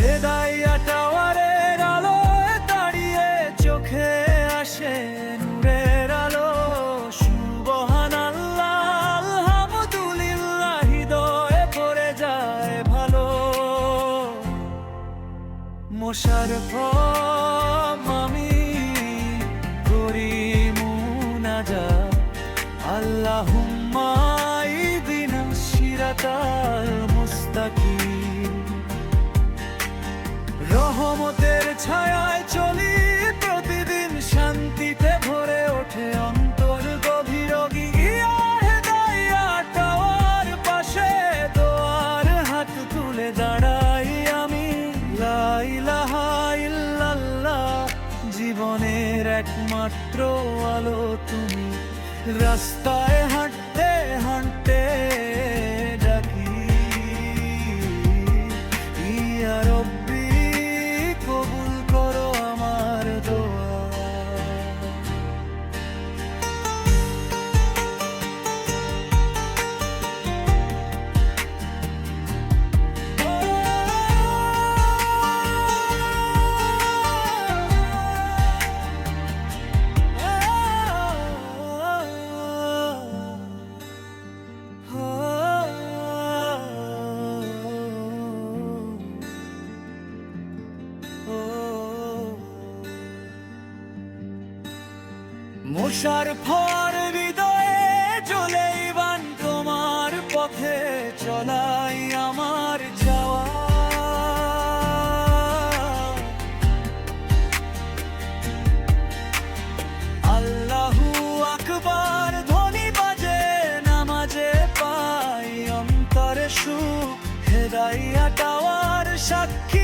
হেদাইয়া টাওয়ারের আলোয় দাঁড়িয়ে চোখে আসে নূরের আলো। সুবহানাল্লাহ আলহামদুলিল্লাহ হৃদয়ে পড়ে যায় ভালো। মোশাররফ আমি করি মুনাজাত, আল্লাহুম্মা ইহদিনা সিরাতাল মুস্তাকিম। রহমতের ছায়ায় চলি প্রতিদিন, শান্তিতে ভরে ওঠে অন্তর গভীর। গিয়া হেদাইয়া টাওয়ার পাশে দোয়ার হাত তুলে দাঁড়াই আমি। লা ইলাহা ইল্লাল্লাহ জীবনের একমাত্র আলো তুমি। রাস্তায় হাঁটতে হাঁটতে ডাকি ইয়া রব্বি, কবুল করো আমার দোয়া। মোশাররফ হৃদয়ে জ্বলে ঈমান, তোমার পথে চলাই আমার যাওয়া। আল্লাহু আকবার ধ্বনি বাজে নামাজে, পাই অন্তরে সুখ। হেদাইয়া টাওয়ার সাক্ষী